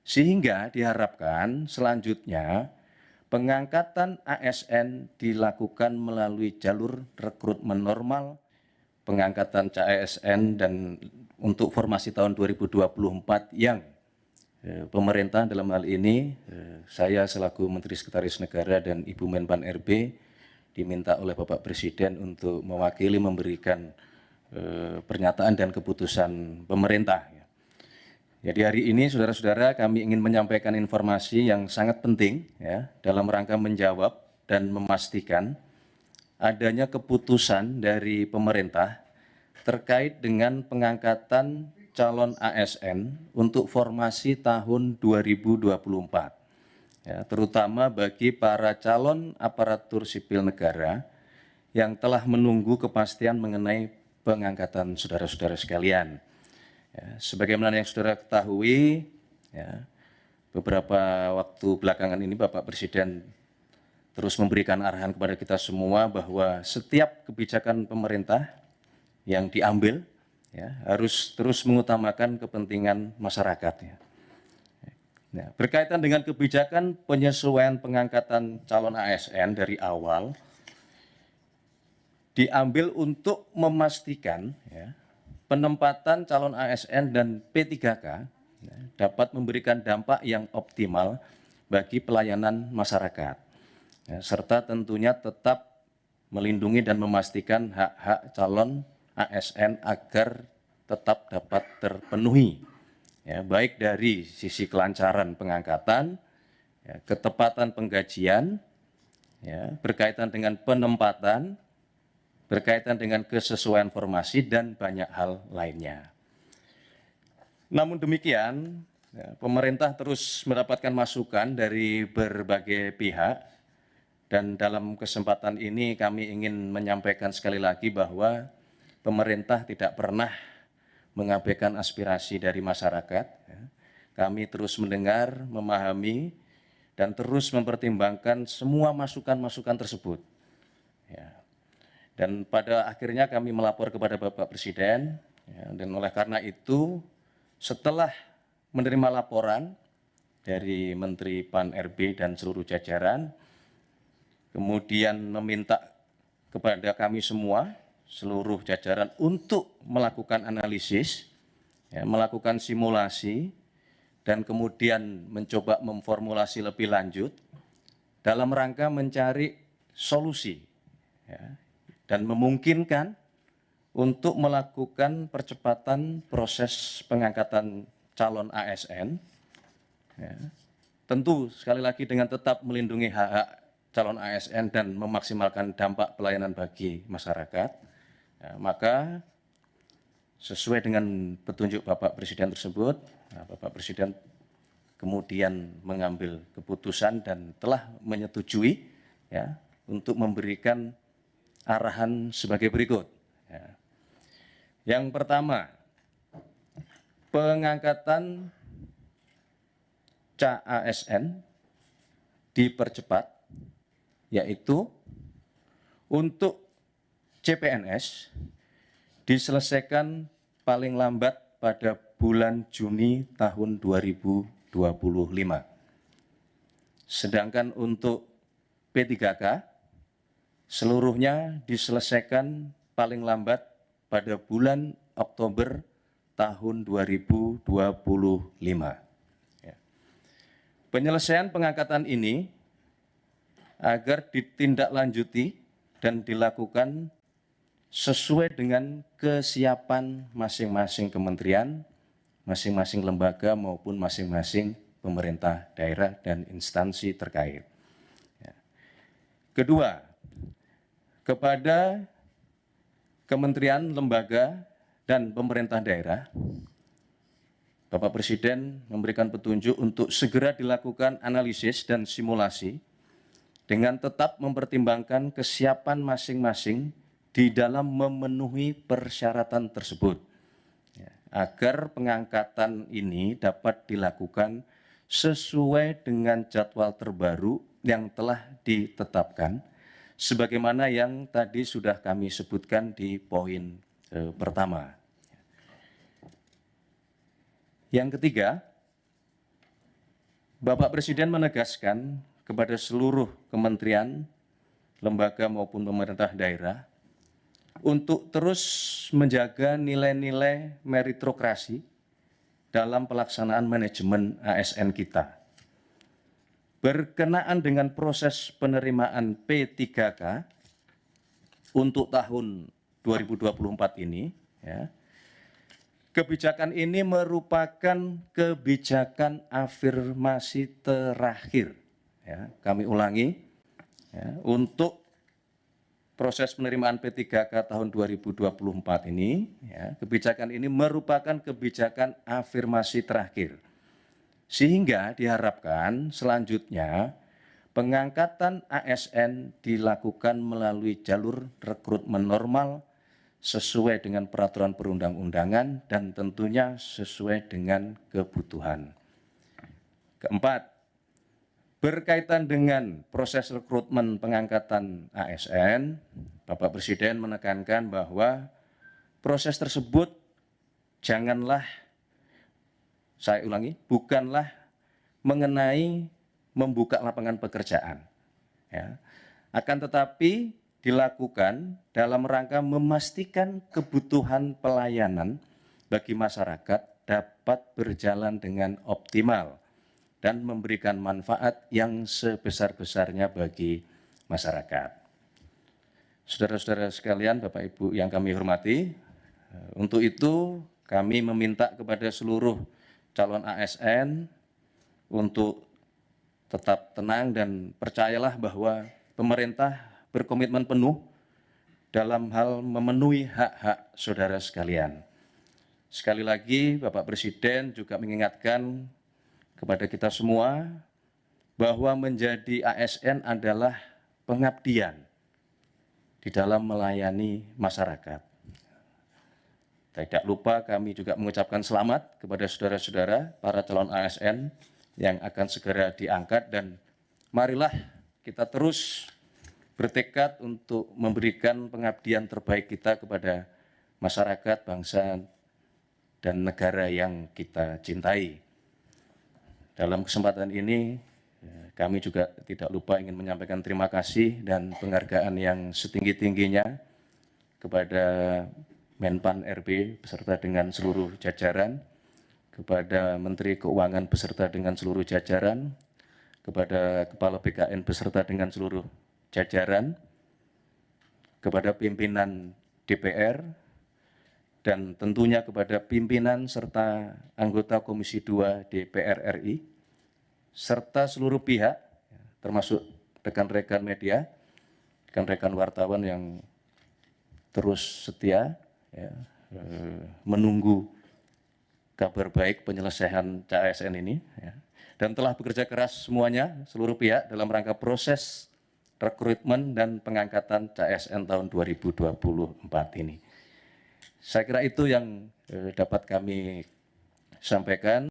Sehingga diharapkan selanjutnya pengangkatan ASN dilakukan melalui jalur rekrutmen normal, pengangkatan CASN dan untuk formasi tahun 2024 yang pemerintah dalam hal ini saya selaku Menteri Sekretaris Negara dan Ibu Menpan RB diminta oleh Bapak Presiden untuk mewakili memberikan pernyataan dan keputusan pemerintah. Jadi hari ini saudara-saudara kami ingin menyampaikan informasi yang sangat penting ya, dalam rangka menjawab dan memastikan adanya keputusan dari pemerintah terkait dengan pengangkatan calon ASN untuk formasi tahun 2024. Ya, terutama bagi para calon aparatur sipil negara yang telah menunggu kepastian mengenai pengangkatan saudara-saudara sekalian. Ya, sebagaimana yang saudara ketahui, ya, beberapa waktu belakangan ini Bapak Presiden terus memberikan arahan kepada kita semua bahwa setiap kebijakan pemerintah yang diambil ya, harus terus mengutamakan kepentingan masyarakat. Ya. Nah, berkaitan dengan kebijakan penyesuaian pengangkatan calon ASN dari awal, diambil untuk memastikan ya, penempatan calon ASN dan P3K ya, dapat memberikan dampak yang optimal bagi pelayanan masyarakat, ya, serta tentunya tetap melindungi dan memastikan hak-hak calon ASN agar tetap dapat terpenuhi, ya, baik dari sisi kelancaran pengangkatan, ya, ketepatan penggajian, ya, berkaitan dengan penempatan, berkaitan dengan kesesuaian formasi dan banyak hal lainnya. Namun demikian, ya, pemerintah terus mendapatkan masukan dari berbagai pihak dan dalam kesempatan ini kami ingin menyampaikan sekali lagi bahwa pemerintah tidak pernah mengabaikan aspirasi dari masyarakat. Ya. Kami terus mendengar, memahami, dan terus mempertimbangkan semua masukan-masukan tersebut. Ya. Dan pada akhirnya kami melapor kepada Bapak Presiden, ya, dan oleh karena itu setelah menerima laporan dari Menteri Pan RB dan seluruh jajaran, kemudian meminta kepada kami semua, seluruh jajaran untuk melakukan analisis, ya, melakukan simulasi, dan kemudian mencoba memformulasi lebih lanjut dalam rangka mencari solusi, ya, dan memungkinkan untuk melakukan percepatan proses pengangkatan calon ASN, ya, tentu sekali lagi dengan tetap melindungi hak-hak calon ASN dan memaksimalkan dampak pelayanan bagi masyarakat, ya, maka sesuai dengan petunjuk Bapak Presiden tersebut, Bapak Presiden kemudian mengambil keputusan dan telah menyetujui ya, untuk memberikan arahan sebagai berikut. Ya. Yang pertama, pengangkatan CASN dipercepat, yaitu untuk CPNS diselesaikan paling lambat pada bulan Juni tahun 2025. Sedangkan untuk P3K seluruhnya diselesaikan paling lambat pada bulan Oktober tahun 2025. Ya. Penyelesaian pengangkatan ini agar ditindaklanjuti dan dilakukan sesuai dengan kesiapan masing-masing kementerian, masing-masing lembaga maupun masing-masing pemerintah daerah dan instansi terkait. Ya. Kedua, kepada kementerian, lembaga, dan pemerintah daerah, Bapak Presiden memberikan petunjuk untuk segera dilakukan analisis dan simulasi dengan tetap mempertimbangkan kesiapan masing-masing di dalam memenuhi persyaratan tersebut, ya, agar pengangkatan ini dapat dilakukan sesuai dengan jadwal terbaru yang telah ditetapkan, sebagaimana yang tadi sudah kami sebutkan di poin pertama. Yang ketiga, Bapak Presiden menegaskan kepada seluruh kementerian, lembaga maupun pemerintah daerah untuk terus menjaga nilai-nilai meritokrasi dalam pelaksanaan manajemen ASN kita. Berkenaan dengan proses penerimaan P3K untuk tahun 2024 ini, ya, kebijakan ini merupakan kebijakan afirmasi terakhir. Ya, kami ulangi, ya, untuk proses penerimaan P3K tahun 2024 ini, ya, kebijakan ini merupakan kebijakan afirmasi terakhir. Sehingga diharapkan selanjutnya pengangkatan ASN dilakukan melalui jalur rekrutmen normal sesuai dengan peraturan perundang-undangan dan tentunya sesuai dengan kebutuhan. Keempat, berkaitan dengan proses rekrutmen pengangkatan ASN, Bapak Presiden menekankan bahwa proses tersebut janganlah, saya ulangi, bukanlah mengenai membuka lapangan pekerjaan, ya. Akan tetapi dilakukan dalam rangka memastikan kebutuhan pelayanan bagi masyarakat dapat berjalan dengan optimal dan memberikan manfaat yang sebesar-besarnya bagi masyarakat. Saudara-saudara sekalian, Bapak Ibu yang kami hormati, untuk itu kami meminta kepada seluruh calon ASN untuk tetap tenang dan percayalah bahwa pemerintah berkomitmen penuh dalam hal memenuhi hak-hak saudara sekalian. Sekali lagi, Bapak Presiden juga mengingatkan kepada kita semua bahwa menjadi ASN adalah pengabdian di dalam melayani masyarakat. Tidak lupa kami juga mengucapkan selamat kepada saudara-saudara para calon ASN yang akan segera diangkat, dan marilah kita terus bertekad untuk memberikan pengabdian terbaik kita kepada masyarakat, bangsa, dan negara yang kita cintai. Dalam kesempatan ini kami juga tidak lupa ingin menyampaikan terima kasih dan penghargaan yang setinggi-tingginya kepada Menpan RB beserta dengan seluruh jajaran, kepada Menteri Keuangan beserta dengan seluruh jajaran, kepada Kepala BKN beserta dengan seluruh jajaran, kepada pimpinan DPR, dan tentunya kepada pimpinan serta anggota Komisi 2 DPR RI, serta seluruh pihak, termasuk rekan-rekan media, rekan-rekan wartawan yang terus setia, ya, menunggu kabar baik penyelesaian CASN ini, ya, dan telah bekerja keras semuanya, seluruh pihak dalam rangka proses rekrutmen dan pengangkatan CASN tahun 2024 ini. Saya kira itu yang dapat kami sampaikan.